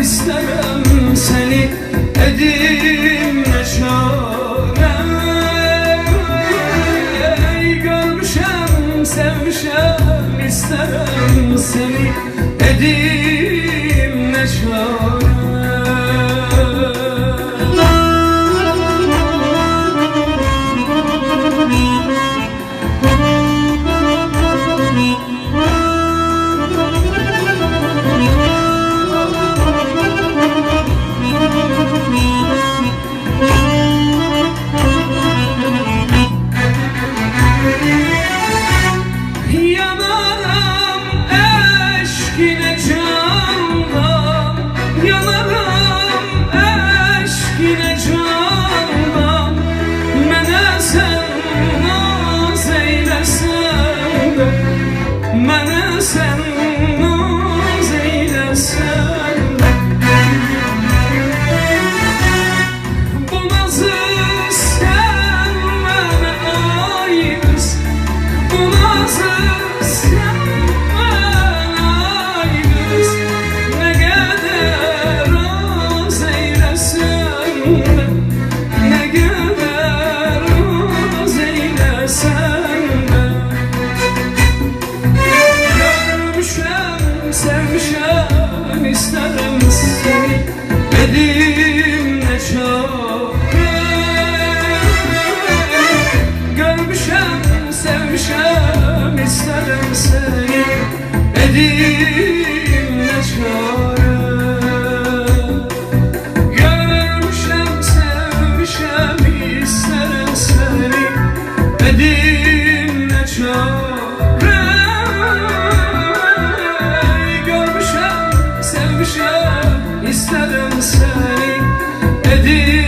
isterim seni, edim ne çare. Görmüşem, sevmişem, isterim seni, edim ne çare. Mənə sən naz eyləsən, bu nazı sən mənə ayırız, bu nazı sən mənə ayırız. Nə qədər az eyləsən, nə qədər az eyləsən. Sevmişem, isterim seni, edim ne çare. Görmüşem, sevmişem, isterim seni, edim ne çare. Görmüşem, sevmişem, isterim seni, edim ne çare. İsterim seni, edim